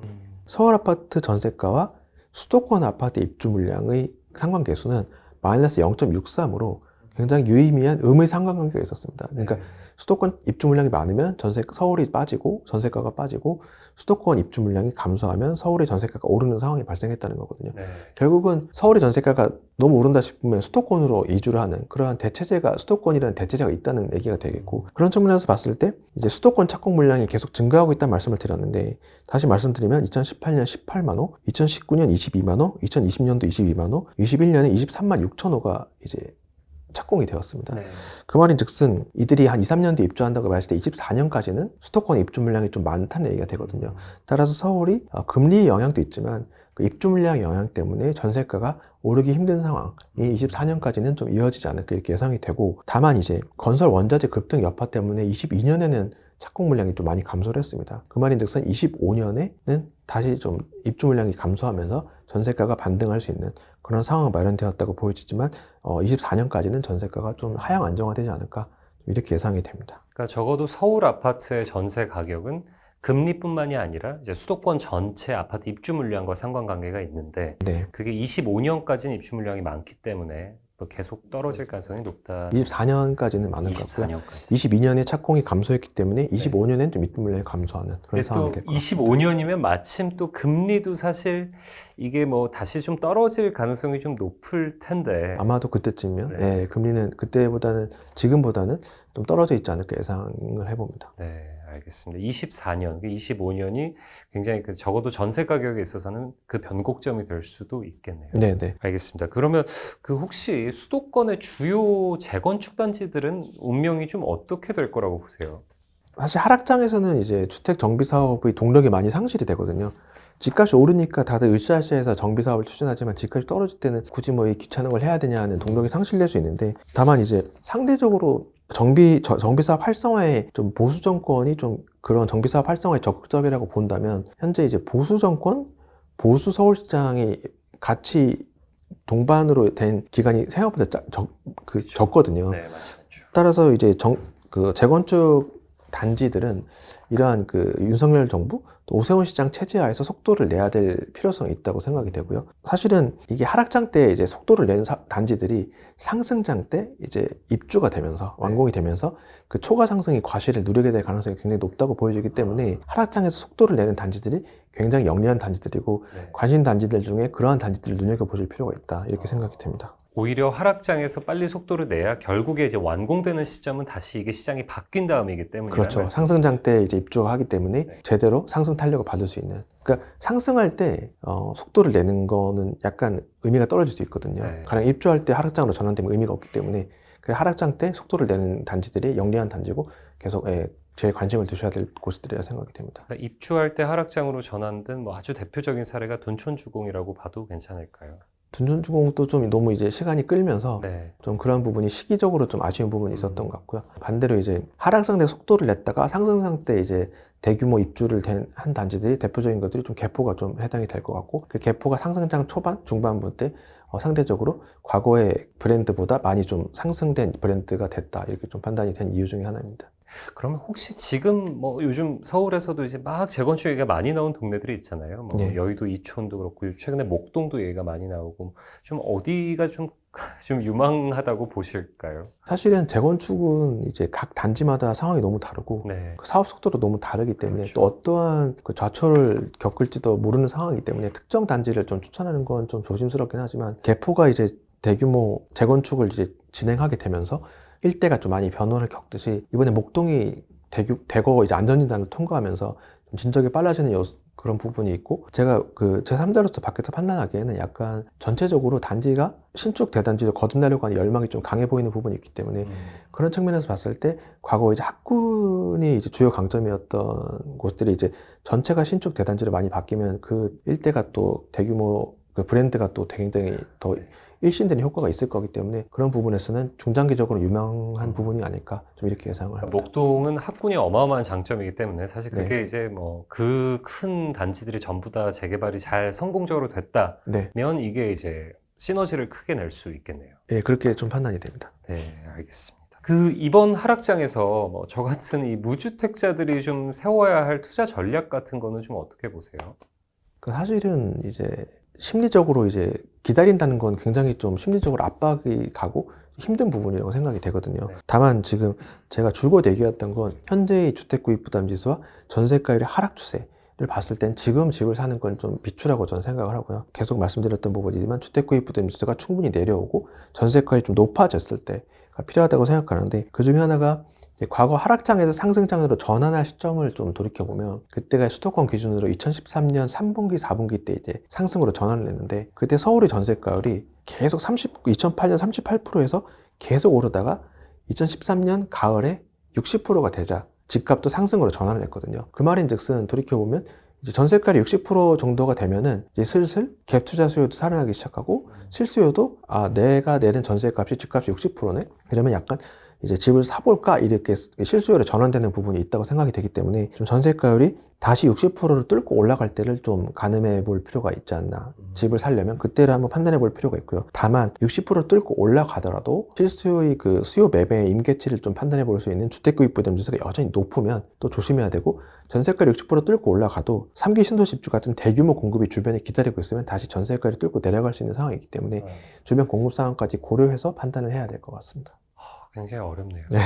서울 아파트 전세가와 수도권 아파트 입주 물량의 상관계수는 마이너스 0.63으로 굉장히 유의미한 음의 상관관계가 있었습니다. 그러니까 수도권 입주 물량이 많으면 서울이 빠지고 전세가가 빠지고 수도권 입주 물량이 감소하면 서울의 전세가가 오르는 상황이 발생했다는 거거든요. 결국은 서울의 전세가가 너무 오른다 싶으면 수도권으로 이주를 하는 그러한 수도권이라는 대체제가 있다는 얘기가 되겠고 그런 측면에서 봤을 때 이제 수도권 착공 물량이 계속 증가하고 있다는 말씀을 드렸는데 다시 말씀드리면 2018년 18만 호, 2019년 22만 호, 2020년도 22만 호, 21년에 23만 6천 호가 이제 착공이 되었습니다. 그 말인 즉슨 이들이 한 2, 3년 뒤에 입주한다고 봤을 때 24년까지는 수도권 입주 물량이 좀 많다는 얘기가 되거든요. 따라서 서울이 금리 영향도 있지만 그 입주 물량 영향 때문에 전세가가 오르기 힘든 상황이 24년까지는 좀 이어지지 않을까 이렇게 예상이 되고, 다만 이제 건설 원자재 급등 여파 때문에 22년에는 착공 물량이 좀 많이 감소를 했습니다. 그 말인즉슨 25년에는 다시 좀 입주 물량이 감소하면서 전세가가 반등할 수 있는 그런 상황이 마련되었다고 보여지지만 24년까지는 전세가가 좀 하향 안정화되지 않을까 이렇게 예상이 됩니다. 그러니까 적어도 서울 아파트의 전세 가격은 금리뿐만이 아니라 이제 수도권 전체 아파트 입주 물량과 상관관계가 있는데 네. 그게 25년까지는 입주 물량이 많기 때문에 또 계속 떨어질 가능성이 높다. 24년까지는 많을 것 같고요. 24년까지. 22년에 착공이 감소했기 때문에 25년엔 좀 입주 물량이 감소하는 그런 근데 상황이 또 될 것 같습니다. 25년이면 마침 또 금리도 사실 이게 뭐 다시 좀 떨어질 가능성이 좀 높을 텐데. 아마도 그때쯤이면 네. 예, 금리는 그때보다는 지금보다는 좀 떨어져 있지 않을까 예상을 해봅니다. 네, 알겠습니다. 24년, 25년이 굉장히 적어도 전세 가격에 있어서는 그 변곡점이 될 수도 있겠네요. 네네. 알겠습니다. 그러면 혹시 수도권의 주요 재건축 단지들은 운명이 좀 어떻게 될 거라고 보세요? 사실 하락장에서는 이제 주택 정비 사업의 동력이 많이 상실이 되거든요. 집값이 오르니까 다들 으쌰으쌰해서 정비 사업을 추진하지만 집값이 떨어질 때는 굳이 뭐 이 귀찮은 걸 해야 되냐 하는 동력이 상실될 수 있는데, 다만 이제 상대적으로 정비 사업 활성화에 좀 보수 정권이 좀 그런 정비 사업 활성화에 적극적이라고 본다면, 현재 이제 보수 정권, 보수 서울시장이 같이 동반으로 된 기간이 생각보다 적거든요. 네, 맞죠. 따라서 이제 그 재건축 단지들은 이러한 그 윤석열 정부 또 오세훈 시장 체제하에서 속도를 내야 될 필요성이 있다고 생각이 되고요. 사실은 이게 하락장 때 이제 속도를 낸 단지들이 상승장 때 이제 입주가 되면서 완공이 되면서 그 초과 상승이 과실을 누리게 될 가능성이 굉장히 높다고 보여지기 때문에 하락장에서 속도를 내는 단지들이 굉장히 영리한 단지들이고 네. 관심 단지들 중에 그러한 단지들을 눈여겨보실 필요가 있다 이렇게 생각이 됩니다. 오히려 하락장에서 빨리 속도를 내야 결국에 이제 완공되는 시점은 다시 이게 시장이 바뀐 다음이기 때문에. 그렇죠. 상승장 때 이제 입주가 하기 때문에 네. 제대로 상승 탄력을 받을 수 있는. 그러니까 상승할 때 속도를 내는 거는 약간 의미가 떨어질 수 있거든요. 네. 가령 입주할 때 하락장으로 전환되면 의미가 없기 때문에 그 하락장 때 속도를 내는 단지들이 영리한 단지고 계속 제일 관심을 두셔야 될 곳들이라 생각이 됩니다. 그러니까 입주할 때 하락장으로 전환된 뭐 아주 대표적인 사례가 둔촌주공이라고 봐도 괜찮을까요? 둔촌주공도 좀 너무 이제 시간이 끌면서 네. 좀 그런 부분이 시기적으로 좀 아쉬운 부분이 있었던 것 같고요. 반대로 이제 하락상 때 속도를 냈다가 상승상 때 이제 대규모 입주를 한 단지들이 대표적인 것들이 좀 개포가 좀 해당이 될 것 같고, 그 개포가 상승장 초반, 중반부 때 상대적으로 과거의 브랜드보다 많이 좀 상승된 브랜드가 됐다 이렇게 좀 판단이 된 이유 중에 하나입니다. 그러면 혹시 지금 뭐 요즘 서울에서도 이제 막 재건축 얘기가 많이 나온 동네들이 있잖아요. 뭐 네. 여의도 이촌도 그렇고 최근에 목동도 얘기가 많이 나오고 좀 어디가 좀 유망하다고 보실까요? 사실은 재건축은 이제 각 단지마다 상황이 너무 다르고 네. 그 사업 속도도 너무 다르기 때문에 그렇죠. 또 어떠한 그 좌초를 겪을지도 모르는 상황이기 때문에 특정 단지를 좀 추천하는 건 좀 조심스럽긴 하지만, 개포가 이제 대규모 재건축을 이제 진행하게 되면서 일대가 좀 많이 변화를 겪듯이 이번에 목동이 대거 이제 안전진단을 통과하면서 좀 진척이 빨라지는 그런 부분이 있고, 제가 그 제3자로서 밖에서 판단하기에는 약간 전체적으로 단지가 신축 대단지를 거듭나려고 하는 열망이 좀 강해 보이는 부분이 있기 때문에 그런 측면에서 봤을 때 과거 이제 학군이 이제 주요 강점이었던 곳들이 이제 전체가 신축 대단지를 많이 바뀌면 그 일대가 또 대규모 그 브랜드가 또 굉장히 더 일신되는 효과가 있을 거기 때문에 그런 부분에서는 중장기적으로 유명한 부분이 아닐까 좀 이렇게 예상을 합니다. 목동은 학군이 어마어마한 장점이기 때문에 사실 그게 네. 이제 뭐 그 큰 단지들이 전부 다 재개발이 잘 성공적으로 됐다면 네, 이게 이제 시너지를 크게 낼 수 있겠네요. 예, 그렇게 좀 판단이 됩니다. 네, 알겠습니다. 이번 하락장에서 뭐 저 같은 이 무주택자들이 좀 세워야 할 투자 전략 같은 거는 좀 어떻게 보세요? 그 사실은 이제 심리적으로 이제 기다린다는 건 굉장히 좀 심리적으로 압박이 가고 힘든 부분이라고 생각이 되거든요. 네. 다만 지금 제가 줄곧 얘기했던 건 현재의 주택 구입 부담 지수와 전세가율의 하락 추세를 봤을 땐 지금 집을 사는 건 좀 비추라고 저는 생각을 하고요. 계속 말씀드렸던 부분이지만 주택 구입 부담 지수가 충분히 내려오고 전세가율이 좀 높아졌을 때가 필요하다고 생각하는데, 그 중에 하나가 과거 하락장에서 상승장으로 전환할 시점을 좀 돌이켜보면 그때가 수도권 기준으로 2013년 3분기, 4분기 때 이제 상승으로 전환을 했는데, 그때 서울의 전세가율이 계속 2008년 38%에서 계속 오르다가 2013년 가을에 60%가 되자 집값도 상승으로 전환을 했거든요. 그 말인즉슨 돌이켜보면 이제 전세가율이 60% 정도가 되면은 이제 슬슬 갭 투자 수요도 살아나기 시작하고 실수요도 내가 내는 전세값이 집값이 60%네? 이러면 약간 이제 집을 사볼까 이렇게 실수요로 전환되는 부분이 있다고 생각이 되기 때문에 좀 전세가율이 다시 60%를 뚫고 올라갈 때를 좀 가늠해 볼 필요가 있지 않나. 집을 사려면 그때를 한번 판단해 볼 필요가 있고요. 다만 60% 뚫고 올라가더라도 실수요의 그 수요 매매의 임계치를 좀 판단해 볼 수 있는 주택구입 부담 지수가 여전히 높으면 또 조심해야 되고, 전세가를 60% 뚫고 올라가도 3기 신도시주 같은 대규모 공급이 주변에 기다리고 있으면 다시 전세가를 뚫고 내려갈 수 있는 상황이기 때문에 주변 공급 상황까지 고려해서 판단을 해야 될 것 같습니다. 굉장히 어렵네요. 네.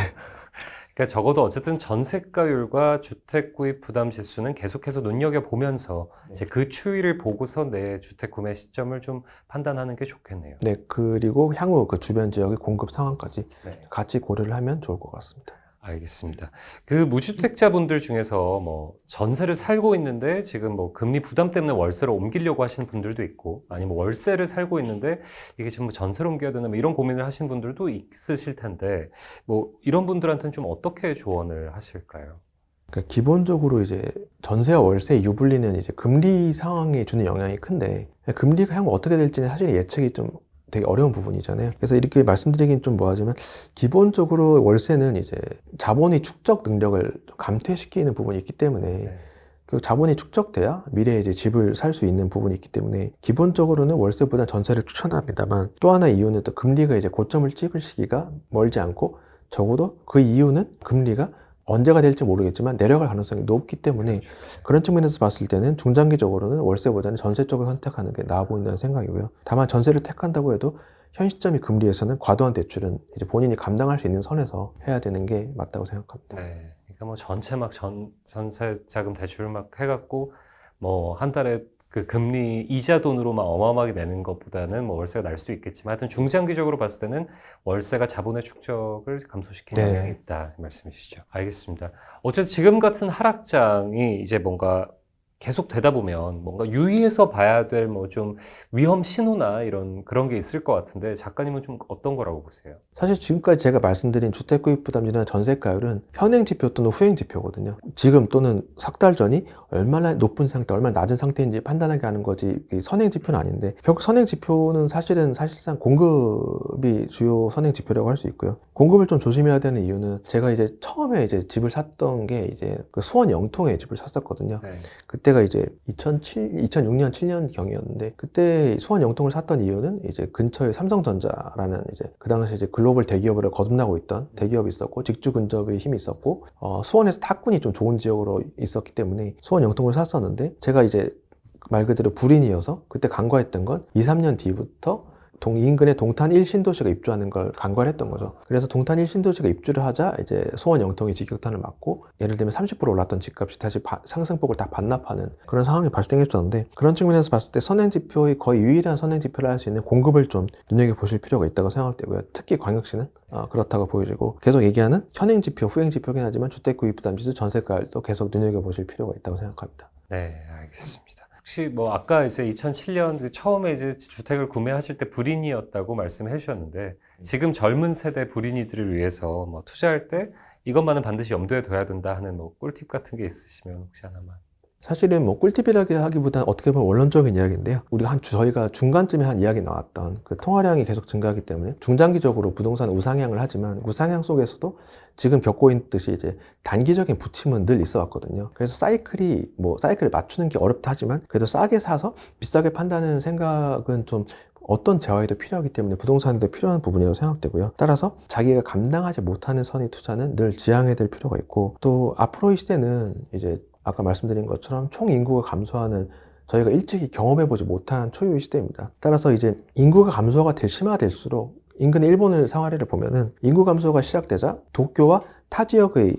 그러니까 적어도 어쨌든 전세가율과 주택 구입 부담 지수는 계속해서 눈여겨보면서 이제 그 추이를 보고서 내 주택 구매 시점을 좀 판단하는 게 좋겠네요. 네, 그리고 향후 그 주변 지역의 공급 상황까지 네. 같이 고려를 하면 좋을 것 같습니다. 알겠습니다. 그 무주택자분들 중에서 뭐 전세를 살고 있는데 지금 뭐 금리 부담 때문에 월세로 옮기려고 하시는 분들도 있고, 아니면 월세를 살고 있는데 이게 지금 뭐 전세로 옮겨야 되나 뭐 이런 고민을 하시는 분들도 있으실 텐데, 뭐 이런 분들한테는 좀 어떻게 조언을 하실까요? 그러니까 기본적으로 이제 전세와 월세의 유불리는 이제 금리 상황이 주는 영향이 큰데, 금리가 향후 어떻게 될지는 사실 예측이 좀 되게 어려운 부분이잖아요. 그래서 이렇게 말씀드리긴 좀 뭐하지만, 기본적으로 월세는 이제 자본의 축적 능력을 감퇴시키는 부분이 있기 때문에 그 자본이 축적돼야 미래에 이제 집을 살 수 있는 부분이 있기 때문에 기본적으로는 월세보다 전세를 추천합니다만, 또 하나 이유는 또 금리가 이제 고점을 찍을 시기가 멀지 않고, 적어도 그 이유는 금리가 언제가 될지 모르겠지만 내려갈 가능성이 높기 때문에, 그런 측면에서 봤을 때는 중장기적으로는 월세보다는 전세 쪽을 선택하는 게 나아 보인다는 생각이고요. 다만 전세를 택한다고 해도 현 시점의 금리에서는 과도한 대출은 이제 본인이 감당할 수 있는 선에서 해야 되는 게 맞다고 생각합니다. 네. 그러니까 뭐 전체 막 전세 자금 대출 막 해갖고 뭐 한 달에 그 금리 이자 돈으로 막 어마어마하게 내는 것보다는 뭐 월세가 날 수 있겠지만, 하여튼 중장기적으로 봤을 때는 월세가 자본의 축적을 감소시키는 네. 영향이 있다, 이 말씀이시죠. 알겠습니다. 어쨌든 지금 같은 하락장이 이제 뭔가 계속 되다 보면 뭔가 유의해서 봐야 될 뭐 좀 위험 신호나 이런 그런 게 있을 것 같은데, 작가님은 좀 어떤 거라고 보세요? 사실 지금까지 제가 말씀드린 주택구입 부담률이나 전세가율은 현행 지표 또는 후행 지표거든요. 지금 또는 석 달 전이 얼마나 높은 상태, 얼마나 낮은 상태인지 판단하게 하는 거지, 이 선행 지표는 아닌데, 결국 선행 지표는 사실상 공급이 주요 선행 지표라고 할 수 있고요. 공급을 좀 조심해야 되는 이유는, 제가 이제 처음에 이제 집을 샀던 게 이제 그 수원 영통에 집을 샀었거든요. 네. 그때가 이제 2006년, 7년 경이었는데, 그때 수원 영통을 샀던 이유는 이제 근처에 삼성전자라는 이제 그 당시 이제 글로벌 대기업으로 거듭나고 있던 대기업이 있었고, 직주 근접의 힘이 있었고, 수원에서 탁군이 좀 좋은 지역으로 있었기 때문에 수원 영통을 샀었는데, 제가 이제 말 그대로 불인이어서 그때 간과했던 건 2, 3년 뒤부터 인근에 동탄 1신도시가 입주하는 걸 간과를 했던 거죠. 그래서 동탄 1신도시가 입주를 하자 이제 수원 영통이 직격탄을 맞고, 예를 들면 30% 올랐던 집값이 다시 상승폭을 다 반납하는 그런 상황이 발생했었는데, 그런 측면에서 봤을 때 선행지표의 거의 유일한 선행지표를 할 수 있는 공급을 좀 눈여겨보실 필요가 있다고 생각되고요. 특히 광역시는 그렇다고 보여지고, 계속 얘기하는 현행지표, 후행지표긴 하지만 주택구입부담지수, 전세가율도 계속 눈여겨보실 필요가 있다고 생각합니다. 네, 알겠습니다. 혹시 뭐 아까 이제 2007년 처음에 이제 주택을 구매하실 때 불인이었다고 말씀해 주셨는데, 지금 젊은 세대 불인이들을 위해서 뭐 투자할 때 이것만은 반드시 염두에 둬야 된다 하는 뭐 꿀팁 같은 게 있으시면 혹시 하나만. 사실은 뭐 꿀팁이라기 하기보다는 어떻게 보면 원론적인 이야기인데요. 저희가 중간쯤에 한 이야기 나왔던 그 통화량이 계속 증가하기 때문에 중장기적으로 부동산 우상향을 하지만, 우상향 속에서도 지금 겪고 있듯이 이제 단기적인 부침은 늘 있어 왔거든요. 그래서 사이클을 맞추는 게 어렵다 하지만, 그래도 싸게 사서 비싸게 판다는 생각은 좀 어떤 재화에도 필요하기 때문에 부동산에도 필요한 부분이라고 생각되고요. 따라서 자기가 감당하지 못하는 선의 투자는 늘 지양해야 될 필요가 있고, 또 앞으로의 시대는 이제 아까 말씀드린 것처럼 총 인구가 감소하는, 저희가 일찍이 경험해보지 못한 초유의 시대입니다. 따라서 이제 인구가 감소가 심화될수록, 인근 일본의 상황을 보면은 인구 감소가 시작되자 도쿄와 타 지역의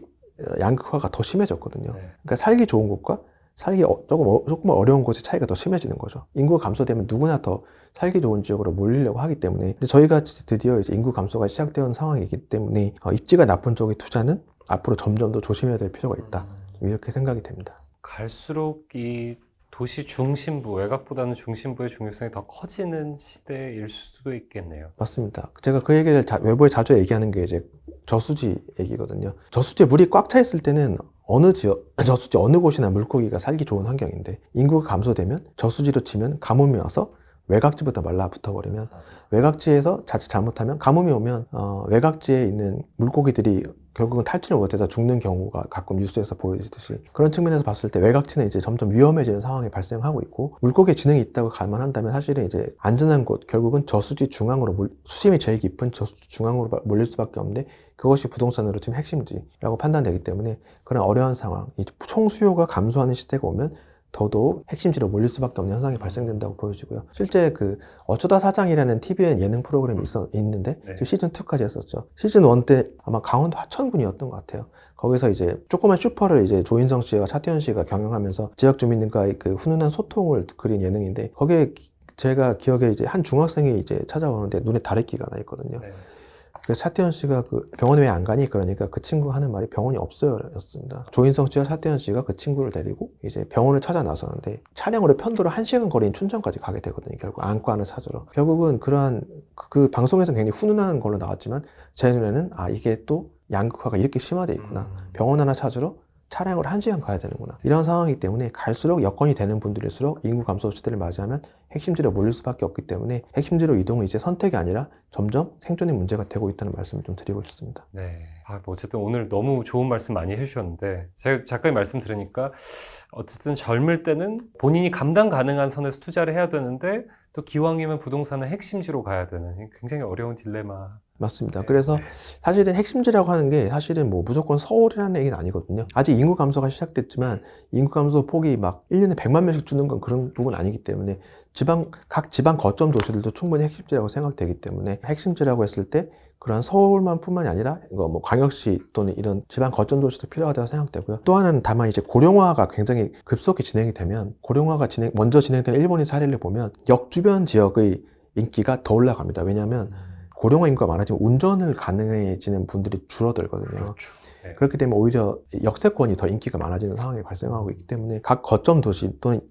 양극화가 더 심해졌거든요. 그러니까 살기 좋은 곳과 살기 조금 어려운 곳의 차이가 더 심해지는 거죠. 인구가 감소되면 누구나 더 살기 좋은 지역으로 몰리려고 하기 때문에, 근데 저희가 드디어 이제 인구 감소가 시작되는 상황이기 때문에 입지가 나쁜 쪽의 투자는 앞으로 점점 더 조심해야 될 필요가 있다, 이렇게 생각이 됩니다. 갈수록 이 도시 중심부, 외곽보다는 중심부의 중요성이 더 커지는 시대일 수도 있겠네요. 맞습니다. 제가 그 얘기를 외부에 자주 얘기하는 게 이제 저수지 얘기거든요. 저수지에 물이 꽉 차 있을 때는 어느 지역, 저수지 어느 곳이나 물고기가 살기 좋은 환경인데 인구가 감소되면 저수지로 치면 가뭄이 와서 외곽지부터 말라붙어버리면 외곽지에서 자칫 잘못하면 가뭄이 오면 외곽지에 있는 물고기들이 결국은 탈출을 못해서 죽는 경우가 가끔 뉴스에서 보여지듯이 그런 측면에서 봤을 때 외곽지는 이제 점점 위험해지는 상황이 발생하고 있고 물고기의 지능이 있다고 감안한다면 사실은 이제 안전한 곳 결국은 저수지 중앙으로 수심이 제일 깊은 저수지 중앙으로 몰릴 수밖에 없는데 그것이 부동산으로 지금 핵심지라고 판단되기 때문에 그런 어려운 상황, 이 총수요가 감소하는 시대가 오면 더더욱 핵심지로 몰릴 수밖에 없는 현상이 발생된다고 보여지고요. 실제 그 어쩌다 사장이라는 TVN 예능 프로그램이 있는데 네. 지금 시즌2까지 했었죠. 시즌1 때 아마 강원도 하천군이었던 것 같아요. 거기서 이제 조그만 슈퍼를 이제 조인성 씨와 차태현 씨가 경영하면서 지역 주민들과의 그 훈훈한 소통을 그린 예능인데 거기에 제가 기억에 이제 한 중학생이 이제 찾아오는데 눈에 다래끼가 나 있거든요. 네. 그래서 차태현 씨가 그 병원에 왜 안 가니? 그러니까 그 친구가 하는 말이 병원이 없어요 였습니다. 조인성 씨와 차태현 씨가 그 친구를 데리고 이제 병원을 찾아 나서는데 차량으로 편도로 1시간 거리인 춘천까지 가게 되거든요. 결국 안과 하나 찾으러. 결국은 그러한 그 방송에서는 굉장히 훈훈한 걸로 나왔지만 제 눈에는 아 이게 또 양극화가 이렇게 심화돼 있구나. 병원 하나 찾으러 차량으로 1시간 가야 되는구나. 이런 상황이기 때문에 갈수록 여건이 되는 분들일수록 인구 감소 시대를 맞이하면 핵심지로 몰릴 수밖에 없기 때문에 핵심지로 이동은 이제 선택이 아니라 점점 생존의 문제가 되고 있다는 말씀을 좀 드리고 싶습니다. 네. 뭐 어쨌든 오늘 너무 좋은 말씀 많이 해주셨는데 제가 작가님 말씀 들으니까 어쨌든 젊을 때는 본인이 감당 가능한 선에서 투자를 해야 되는데 또 기왕이면 부동산은 핵심지로 가야 되는 굉장히 어려운 딜레마. 맞습니다. 그래서 사실은 핵심지라고 하는 게 사실은 뭐 무조건 서울이라는 얘기는 아니거든요. 아직 인구 감소가 시작됐지만 인구 감소 폭이 막 1년에 100만 명씩 주는 건 그런 부분 아니기 때문에 각 지방 거점 도시들도 충분히 핵심지라고 생각되기 때문에 핵심지라고 했을 때 그런 서울만 뿐만이 아니라 이거 뭐 광역시 또는 이런 지방 거점 도시도 필요하다고 생각되고요. 또 하나는 다만 이제 고령화가 굉장히 급속히 진행이 되면 고령화가 먼저 진행된 일본의 사례를 보면 역 주변 지역의 인기가 더 올라갑니다. 왜냐하면 고령화 인구가 많아지면 운전을 가능해지는 분들이 줄어들거든요. 그렇죠. 네. 그렇기 때문에 오히려 역세권이 더 인기가 많아지는 상황이 발생하고 있기 때문에 각 거점 도시 또는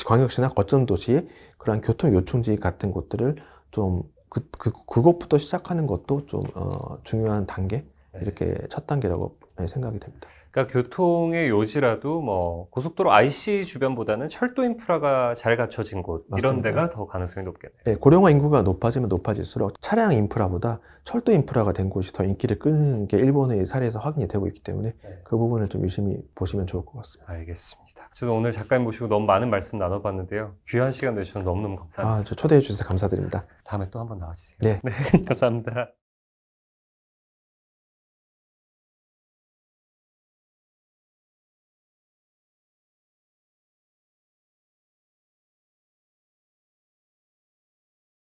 광역시나 거점 도시의 그러한 교통 요충지 같은 곳들을 좀 그곳부터 시작하는 것도 좀 중요한 단계 이렇게 첫 단계라고 생각이 됩니다. 그러니까 교통의 요지라도 뭐 고속도로 IC 주변보다는 철도 인프라가 잘 갖춰진 곳 이런 맞습니다. 데가 더 가능성이 높겠네요. 네, 고령화 인구가 높아지면 높아질수록 차량 인프라보다 철도 인프라가 된 곳이 더 인기를 끄는 게 일본의 사례에서 확인이 되고 있기 때문에 그 부분을 좀 유심히 보시면 좋을 것 같습니다. 알겠습니다. 저도 오늘 작가님 모시고 너무 많은 말씀 나눠봤는데요. 귀한 시간 내주셔서 너무너무 감사합니다. 저 초대해 주셔서 감사드립니다. 다음에 또 한번 나와주세요. 네. 감사합니다.